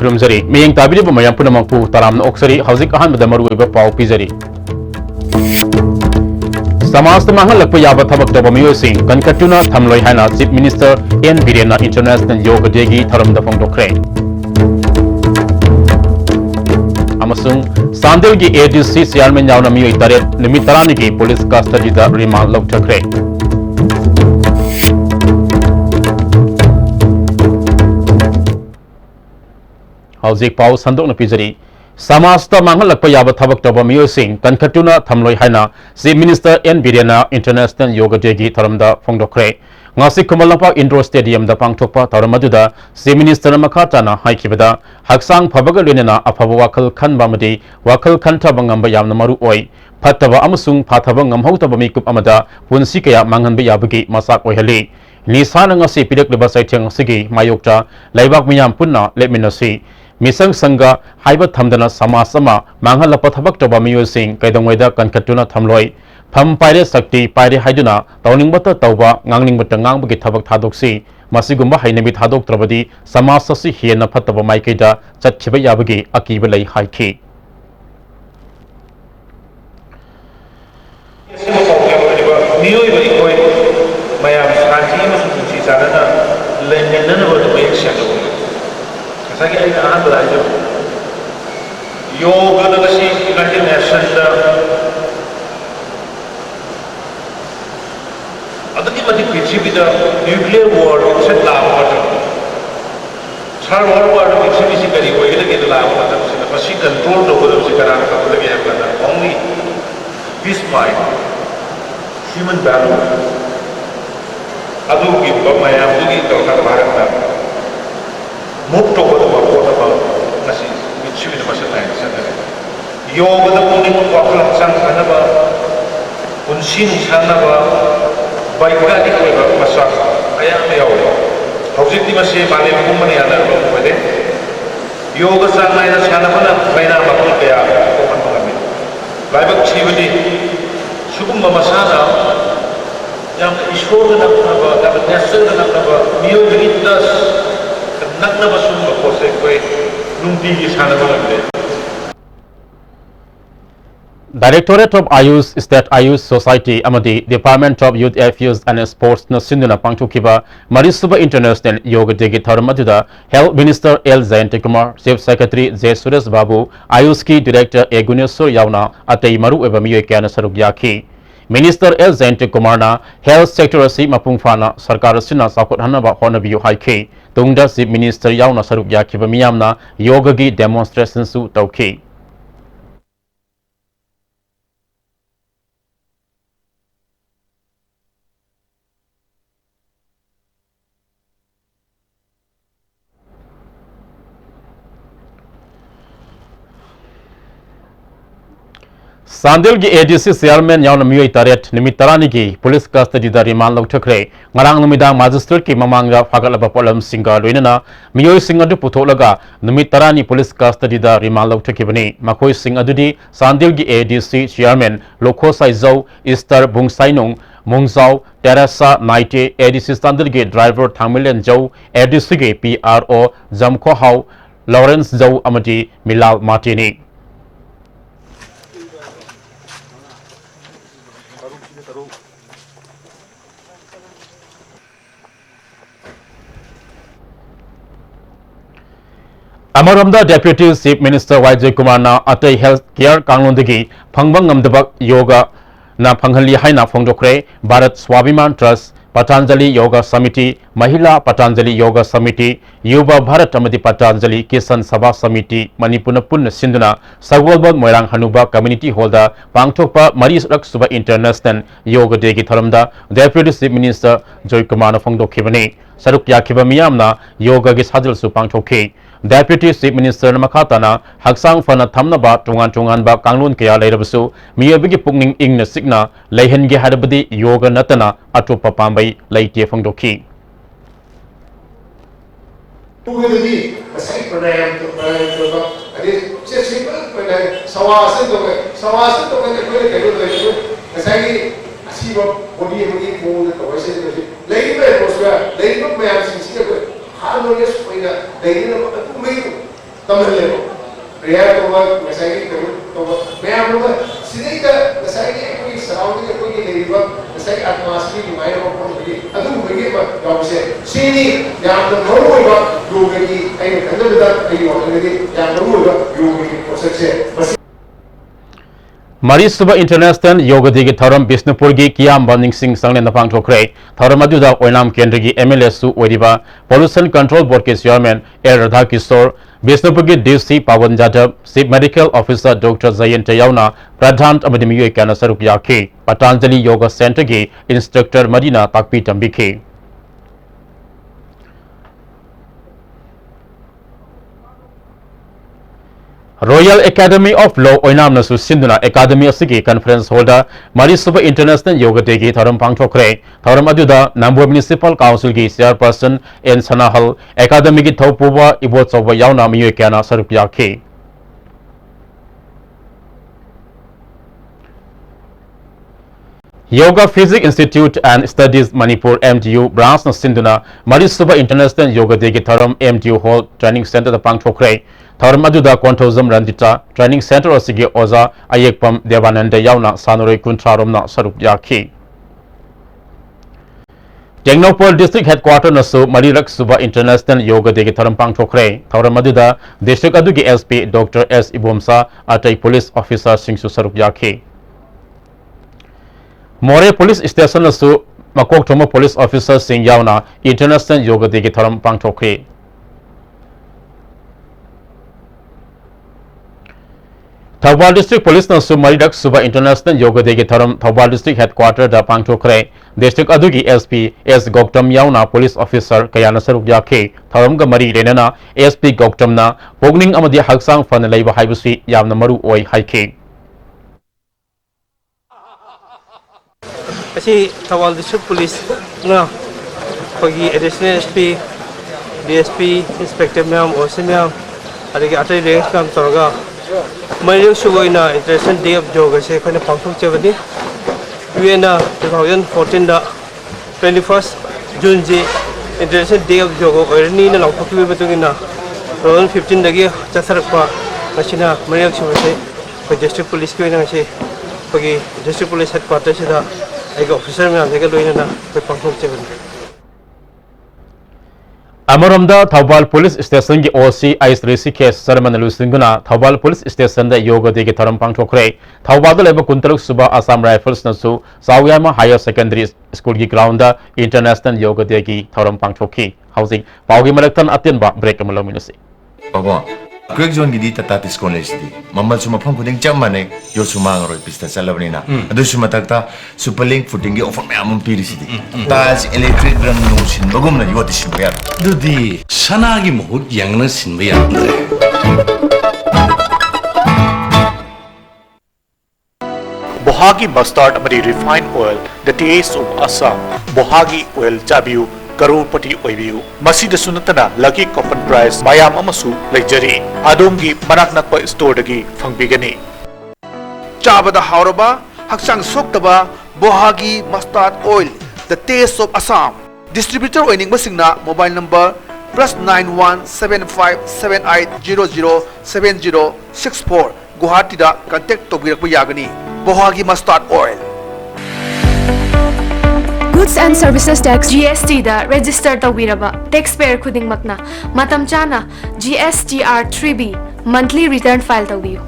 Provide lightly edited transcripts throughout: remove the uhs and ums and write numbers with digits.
खुरुमजरी मियंग ताबिरिबो मयाम पुनमंगपु तरामना ओक्सरी हौजिक अहानबदा मरुइबा पाउ पिजरी समाज मांगलप याब थबक तब मियोसिंग कनकटुना थमलोय हाना चीफ मिनिस्टर एन बिरेना इंटरनेशनल योग डे की थरमदा फोंदोखरे अमसुंग सांदेल की एडीसी चेयरमैन यावना मियोय तरे निमित तरानी की पुलिस कस्टडी दा रिमांड लौटखरे हौजिक पाउ संदोक पिजरी समाज मांगलप याब थबक तब मियोसिंग कनखटुना थमलोय हाना चीफ मिनिस्टर एन बिरेना इंटरनेशनल योग डे की थरमदा फोंदोखरे ngasi kumalapa indoor stadium da pangthokpa tawramaduda chief minister मखाताना हाइखिबदा हक्सांग फबग लेनेना अफब वाखल खनबा मदि वाखल खनथब ngamba yamna maru oi phattaba amasung phathaba ngamhautaba mikup amada punsi kaya manghanba yabagi masak oihali nisana ngasi pidakleba saitheng sigi mayokta laibak miyam punna lepminasi misang sangga haiba thamdana samasama manghalapa thabak toba miyosing kaidongwaida kankatuna thamloi फम पाइरे शक्ति पाइरे हाइदुना तौनिंगबत तौबा ngangningबत ngangbगी थबक थादोक्सी मसिगुम्बा हाइनबी थादोक्त्रबदी समाज ससी हेन फतब माइकेदा चटखिबा याबगी अकीब लई हाइखी nuclear war से लाभ third world war में करी होगी लाभ कंट्रोल तौर कना only peace mind human value ma'am Bharat move तौर योग वाखल हक्चांग फनब पुनसी नुसानब वैज्ञानिक मसाक अयाम यावे हौजिकति मसे मालेम गुमनि यानरबा मोदे योग चांगनायना सानबना बायना मखल कया कोमनबगमि लाइबक छिबदि सुगुम मसाना याम ईश्वर नकनबा दा नेचर नकनबा मियोगनि दस नकनबा सुम कोसे कोइ नुंदी की सानबगमि Directorate of Ayush State Ayush Society amadi Department of Youth Affairs and Sports na sinduna pangthukiba Marisuba International Yoga Day ki tharmaduda Health Minister L Jayantikumar, Chief Secretary J Suresh Babu, Ayush ki Director A Guneswar Yauna atei maru eba miyoy kyana saruk yakhi Minister L Jayantikumar na Health Sector asi mapungfana sarkar asina sakot hanaba honabiyo haikhi tungda Chief Minister Yauna saruk yakhiba miyamna yoga gi demonstration su tawkhi सांदेल की ADC chairman यावना मियोय तारेट निमित तरानी की police custody दा remand लौटखरे ngarang numida magistrate की ममांगा फागलबा pollen सिंगा लोइनना मियोय सिंग अदु पुथोलगा निमित तरानी पुलिस कस्टडी दा रिमांड लौटखिबनी मखोय सिंग अदुदी सांदेल की एडीसी चेयरमैन लोखो साइजौ इस्टर बुंगसाइनों मुंगजाव टेरेसा नाइटे एडीसी सांदेल के ड्राइवर थामिलेन जौ एडीसी के पीआरओ जमखो हाउ लॉरेंस जौ अमदी मिलाल मार्टिनी अमरमदा deputy chief minister Y Kumar ना अतई हेल्थ केयर कांगलोंदगी फंगबंग ngमदबक योगा ना फंगहली हाइना फोंदोखरे भारत स्वाभिमान ट्रस्ट पतंजलि योगा समिति महिला पतंजलि योगा समिति युवा भारत अमदी पतंजलि किसान सभा समिति मणिपुर पुन सिंधुना सगवलबग मोइरांग हनुबा कम्युनिटी हॉलदा पांगथोकपा मरीसरक सुबा इंटरनेशनल योग डे की थरमदा deputy chief minister Joykumar फोंदोखिबनी सरुक याखिबा मियामना योगा की साजलसु पांगथोखि डेप्यूटी चीफ मिनिस्टर मखाताना हक्सांग फना थमनबा टोंगान टोंगानबा कांगलोन कया लेरबसु मियबगी पुकनिंग इंगना सिगना लेहनगे हारबदी योगा नतना अटोपा पांबै लैते फोंदोखि तमले रिया तो मसाई तो मैं आप लोग सीधे का मसाई के कोई सराउंडिंग कोई लेरिबा मसाई एटमॉस्फेयर की माइंड को कोई अदु मुझे जॉब से सीधी या तो नोरो होगा लोग की आई अंदर बता आई होने दे या नोरो होगा लोग की प्रोसेस से Mari Suba International Yoga Day Tharam Bisnupur gi Kiam Banning Singh Sangne Napang Thokre Tharam Aduda Oinam Kendra gi MLA Su Oiriba Pollution Control Board ke Chairman A Radha Kishore Bisnupur gi DC Pawan Jadab Chief Medical Officer Dr. Zayin Tayauna Pradhan Amadi Miyoy Kana Saruk Yakhe Patanjali Yoga Center gi Instructor Madina Takpi Tambikhe Royal Academy of Law Oinam Nasu Sinduna Academy Asigi Conference Holder Mari Suba International Yoga Day gi Tharam Pangthokre Tharam Aduda Nambu Municipal Council gi Chairperson N Sanahal Academy gi Thopuwa Ibot Soba Yauna Miyoy Kana Saruk Yakhe Yoga Physics Institute and Studies Manipur MTU branch na Sinduna Mari Suba International Yoga Day gi Tharam MTU Hall Training Center da Pangthokre Tharam Aduda Kwantozam Randita Training Center Asigi Oza Ayekpam Devananda Yauna Sanuroi Kuntraromna Saruk Yakhe Tengnopal District Headquarters Nasu Marirak Suba International Yoga Day gi Tharam Pangthokre Tharam Aduda District Adugi SP Dr. S Ibomsa Atai Police Officer Singsu Saruk Yakhe More Police Station Nasu Makok Thomo Police Officer Singh Yauna International Yoga Day gi Tharam Pangthokre Thawbal District Police Nasu Maridak Suba International Yoga Day gi Tharam Thawbal District Headquarters da Pangthokre District Adugi SP S Goktam Yauna Police Officer Kayana Saruk Yakhe Tharam ga Mari Renana SP Goktam na Pogning amadi Haksang Fan Leiba Haibusi Yamna Maru Oi Haike Asi Thawbal District Police na pagi additional SP DSP Inspector Ma'am Osimam adigi atai range kam torga Mario Sugoina International Day of Yoga se khane phangthok chebani Vienna 2014 da 21st June ji International Day of Yoga oirni na lawthokki batungina 2015 dagi chasarakpa masina Mario Sugo se ko district police ko ina se pagi district police headquarters da ai officer me amega loina na ko phangthok chebani Amaramda Thawbal Police Station gi OC Ais Rishikesh Sarman Lusinguna Thawbal Police Station da Yoga Day gi Tharam Pangthokre Thawbal da leba Kuntaruk Suba Assam Rifles nasu Sawyama Higher Secondary School gi ground da International Yoga Day gi Tharam Pangthokhi Housing Paugi Malaktan Atyan ba break amalo minusi Baba Quick Zone gi di Tatis College di Mamal suma phang kuding chamane yo sumang roi pista salabnina adu suma takta Superlink footing gi offer me amum pirisi di tas electric rang no sin bagum na yoti sin bayar Dudi sanagi mohut yang na sinba yandre Bohagi mustard amadi refined oil the taste of Assam Bohagi oil chabiu Karupati oibiu masida sunatana lucky coupon price mayam amasu leijari adongi manak nakpa store dagi fangbigani Chabada hauraba haksang soktaba Bohagi mustard oil the taste of Assam distributor oining basingna mobile number +917578007064 Guwahati da contact tobirakpa yagani Bohagi mustard oil Goods and Services Tax GST da register tawiraba taxpayer khuding makna matam chana GSTR 3B monthly return file tawiyu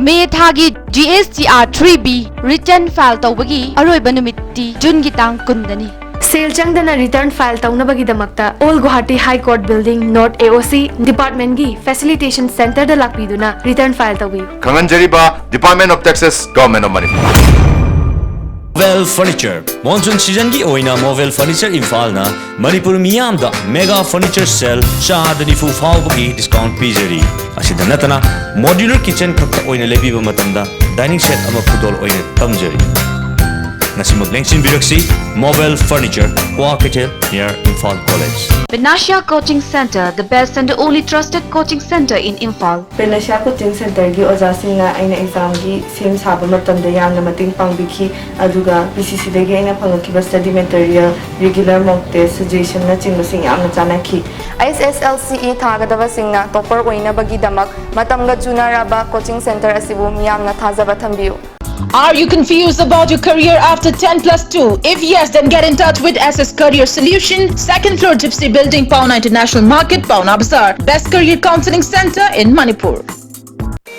May thagi GSTR 3B return file tawbagi aroiba numitti June gi tang kundani Sale changdana return file tawnabagi damakta Old Guwahati High Court Building North AOC Department gi Facilitation Center da lakpiduna return file tawiyu Kanganjariba Department of Taxes Government of Manipur Movel Furniture Monsoon season gi oina Movel Furniture Imphal na Manipur miyam da Mega Furniture Sale shahadani fu fawbagi discount pizeri asida natana modular kitchen khakta oina lebiba matamda dining set ama khudol oina tamjari Nasimag Lengsin Biraksi, Mobile Furniture, Huakatel, near Imphal College. Benasha Coaching Center, the best and the only trusted coaching center in Imphal. Benasha Coaching Center gi oja singna aina exam gi sim saba matamda yamna mating pangbiki aduga PCC dagi aina phangaki study material regular mock test suggestion na chingba sing yamna chanaki. ISSLCE thagadaba singna topper oina bagi damak matamga junaraba coaching center asibu miyamna thajaba thambiu. Are you confused about your career after 10+2? If yes, then get in touch with SS Career Solution, second floor Gypsy Building, Pauna International Market, Pauna Bazaar. Best Career Counseling Center in Manipur.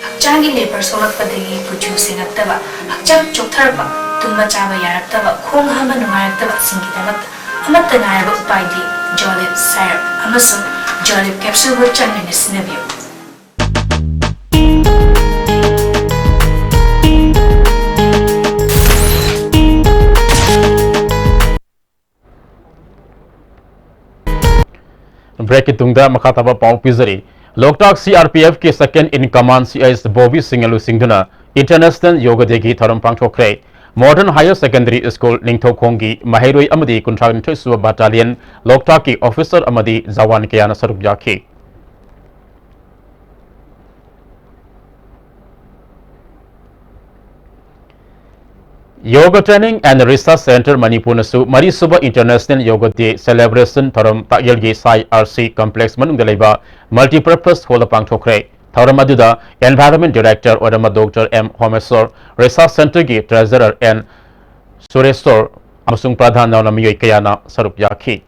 Hakchangi labor solakpadagi producing aktaba, hakchang choktarba, tumba chaba yaraktaba, khong hama nungayaktaba singidamat, amatta nayaba upaidi, Jolib syrup, amasung Jolib capsule wo changmina sinabiyo. Break की तुंगदा मखाताबा पाव पिजरी Loktak CRPF के second in command CS Bobby सिंगलु सिंगदुना international yoga day की थरम पांगथोखरे मॉडर्न हायर सेकेंडरी स्कूल निंगथोखोंगी महिरोई अमदी कुंथ्रागन सुब बटालियन लोकटाक की ऑफिसर अमदी जवान कयाना सरुप याखी Yoga Training and Research Center Manipur nasu Mari Suba International Yoga Day Celebration Tharam Tagyalgi Sai RC Complex manungda leiba multipurpose hall pangthokre Tharam aduda Environment Director Odama Dr. M Homesor Research Center gi Treasurer N Suresor amasung Pradhan na miyoi kayana sarup yakhi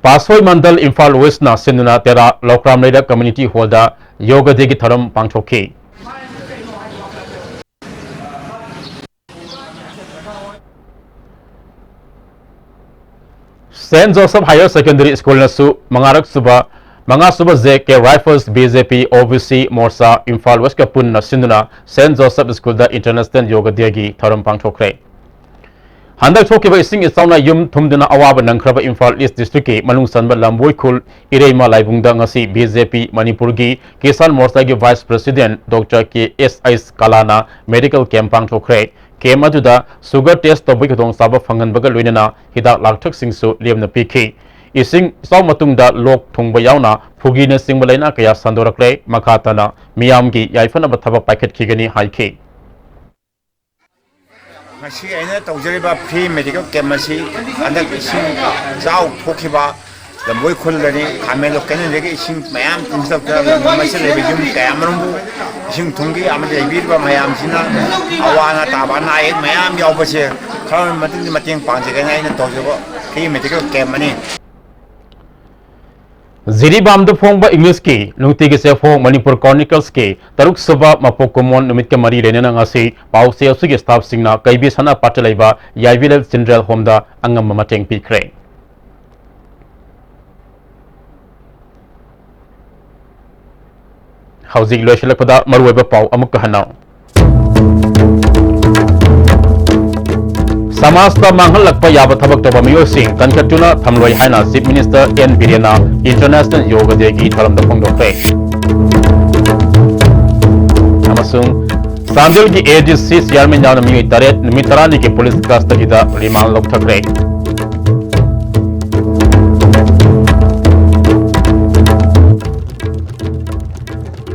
Pasoi Mandal Imphal West na Sinduna Tera Lokram Leda Community Holder Yoga Day ki tharam pangthokhi St. Joseph Higher Secondary School nasu Manga Suba JK Rifles BJP OVC Morsa Imphal West ka pun na Sinduna St. Joseph School da International Yoga Day ki tharam pangthokre Handak thokiba ising isauna yum thumduna awaba nangkraba Imphal East District ki manung sanba lamboi khul ireima laibungda ngasi BJP Manipur gi Kisan Morcha gi Vice President Dr. KSIS Kalana Medical Camp pangthokre kem aduda sugar test tobui khotong saba phanganbaga loinana hidak lakthak singsu lemna pikhi ising saw matungda lok thungba yauna phugina singbalaina kaya sandorakle makhatana miyam gi yaifana bathaba packet khigani haikhi Masi aina tawjariba free medical camp masi anda ising zau phokiba lamboi khulani kamelo kanin legi ising mayam tinsak masi lebe jum kayamrumbu ising thungi amade ibirba mayam sina awana tabana ek mayam yaubase khawan mating pangje aina tawjabo free medical camp mani Ziribam the Fong by English key, Nuti Sefo, Manipur Chronicles key, Taruk Suba, Mapokomon, Numika Mari Renangasi, Pau Seo Staff Singna, Kaibi Sana Patalaiva, Yavidel Sindrel Honda, Angamamateng Pikre. Housing Loshalapada, Marweba Pau, Amukahana. Samasta Manghal Lakpa Yaba Tabak Toba Mio Singh, Kankatuna, Thamloi Haina, Chief Minister N. Birena, International Yoga Day Gi Tharam da Phongdokre. Amasung Sandil Gi AGC Chairman Jana Mio Taret, Mitarani Ki Police Custody da Riman Lok Thakre.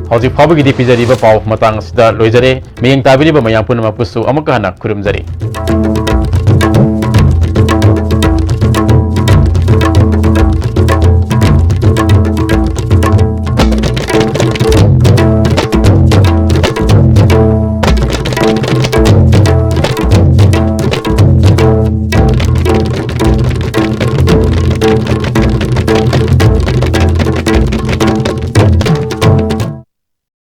Hauji Phabu Gi Dipijari Ba Pau Matang Sida Loijare, Miyang Tabiri Ba Mayang Punama Pusu Amakahana Kurumjari.